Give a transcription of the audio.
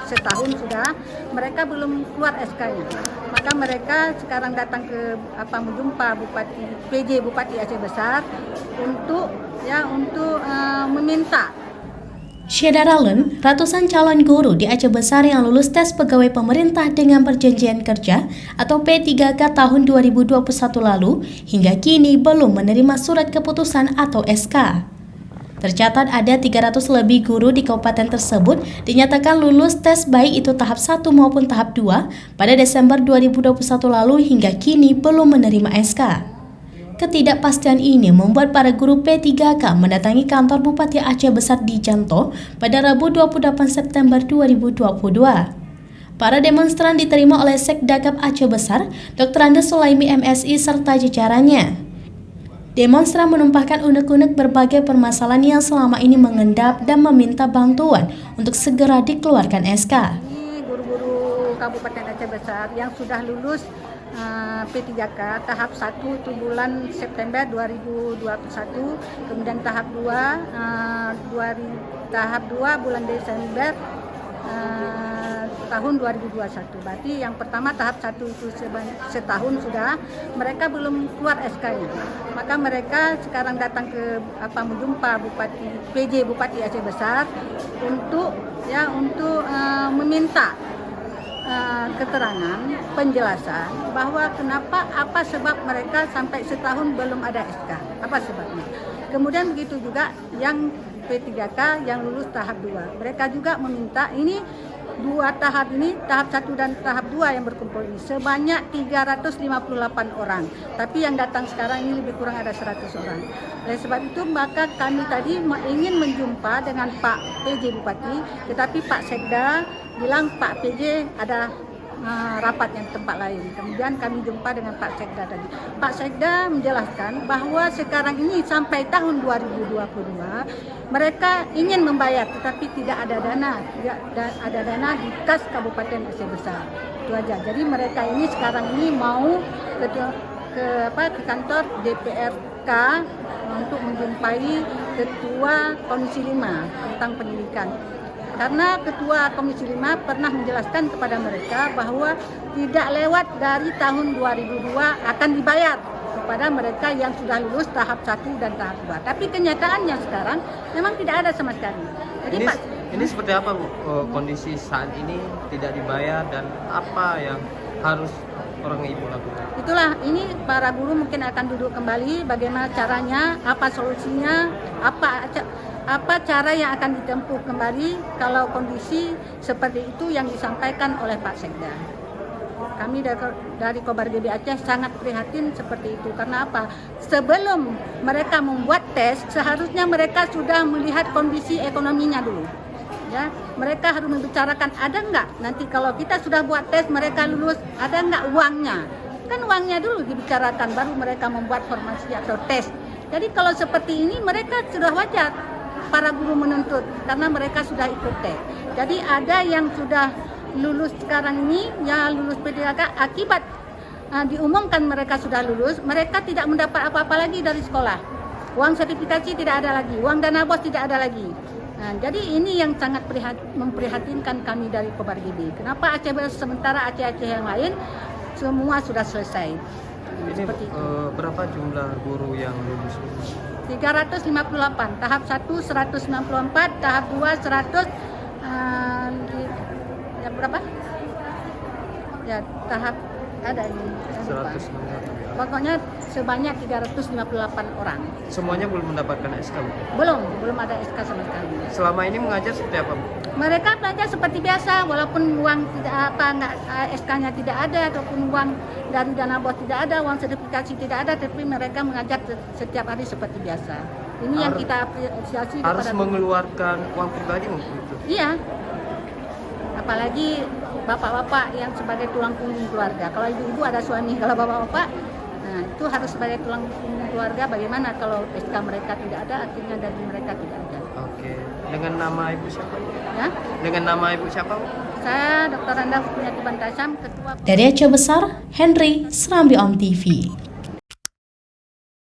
setahun sudah, mereka belum keluar SK-nya. Maka mereka sekarang datang ke menjumpa PJ Bupati Aceh Besar untuk meminta. Syederalen, ratusan calon guru di Aceh Besar yang lulus tes pegawai pemerintah dengan perjanjian kerja atau P3K tahun 2021 lalu hingga kini belum menerima surat keputusan atau SK. Tercatat ada 300 lebih guru di kabupaten tersebut dinyatakan lulus tes baik itu tahap 1 maupun tahap 2 pada Desember 2021 lalu hingga kini belum menerima SK. Ketidakpastian ini membuat para guru P3K mendatangi kantor Bupati Aceh Besar di Janto pada Rabu 28 September 2022. Para demonstran diterima oleh Sekdakap Aceh Besar, Dr. Andes Sulaimi MSI serta jajarannya. Demonstran menumpahkan unek-unek berbagai permasalahan yang selama ini mengendap dan meminta bantuan untuk segera dikeluarkan SK. Ini guru-guru Kabupaten Aceh Besar yang sudah lulus P3K tahap 1 itu bulan September 2021, kemudian tahap 2 bulan Desember tahun 2021. Berarti yang pertama tahap 1 itu setahun sudah, mereka belum keluar SK-nya. Maka mereka sekarang datang ke menjumpa PJ Bupati Aceh Besar untuk meminta keterangan, penjelasan bahwa apa sebab mereka sampai setahun belum ada SK, apa sebabnya. Kemudian begitu juga yang P3K yang lulus tahap 2, mereka juga meminta ini dua tahap ini, tahap 1 dan tahap 2 yang berkumpul ini sebanyak 358 orang, tapi yang datang sekarang ini lebih kurang ada 100 orang. Oleh sebab itu maka kami tadi ingin menjumpa dengan Pak PJ Bupati, tetapi Pak Sekda bilang Pak PJ ada rapat yang tempat lain. Kemudian kami jumpa dengan Pak Sekda tadi. Pak Sekda menjelaskan bahwa sekarang ini sampai tahun 2022 mereka ingin membayar tetapi tidak ada dana di kas Kabupaten Aceh Besar. Itu aja. Jadi mereka ini sekarang ini mau ke kantor DPRK untuk menjumpai Ketua Komisi 5 tentang pendidikan. Karena Ketua Komisi 5 pernah menjelaskan kepada mereka bahwa tidak lewat dari tahun 2002 akan dibayar kepada mereka yang sudah lulus tahap 1 dan tahap 2. Tapi kenyataannya sekarang memang tidak ada sama sekali. Jadi ini seperti apa Bu? Kondisi saat ini tidak dibayar dan apa yang harus orang ibu lakukan? Itulah, ini para guru mungkin akan duduk kembali bagaimana caranya, apa solusinya, apa cara yang akan ditempuh kembali kalau kondisi seperti itu yang disampaikan oleh Pak Sekda. Kami dari Kobar GB Aceh sangat prihatin seperti itu. Karena apa? Sebelum mereka membuat tes, seharusnya mereka sudah melihat kondisi ekonominya dulu. Ya, mereka harus membicarakan ada nggak nanti kalau kita sudah buat tes mereka lulus, ada nggak uangnya? Kan uangnya dulu dibicarakan, baru mereka membuat formasi atau tes. Jadi kalau seperti ini mereka sudah wajar para guru menuntut karena mereka sudah ikut tes. Jadi ada yang sudah lulus sekarang ini, ya lulus P3K akibat diumumkan mereka sudah lulus, mereka tidak mendapat apa-apa lagi dari sekolah. Uang sertifikasi tidak ada lagi, uang dana bos tidak ada lagi. Nah, jadi ini yang sangat memprihatinkan kami dari Kobar GB. Kenapa Aceh sementara Aceh-Aceh yang lain semua sudah selesai. Ini berapa jumlah guru yang lulus? 358, tahap 1 194, tahap 2 100, ya berapa? Ya tahap ada ini. 198. Pokoknya sebanyak 358 orang. Semuanya belum mendapatkan SK Bu? Belum ada SK sama sekali. Selama ini mengajar seperti apa Bu? Mereka belajar seperti biasa, walaupun uang SK-nya tidak ada ataupun uang dari dana bos tidak ada, uang sertifikasi tidak ada, tapi mereka mengajar setiap hari seperti biasa. Ini yang kita apresiasi. Harus mengeluarkan uang pribadi mungkin itu? Iya. Apalagi bapak-bapak yang sebagai tulang punggung keluarga. Kalau ibu-ibu ada suami, kalau bapak-bapak, nah itu harus sebagai tulang punggung keluarga. Bagaimana kalau SK mereka tidak ada, akhirnya dari mereka tidak ada. Oke. Dengan nama ibu siapa? Ya? Dengan nama ibu siapa? Saya Dr. Anda Punyati Bantasam, Ketua. Dari Aceh Besar, Henry, Serambi On TV.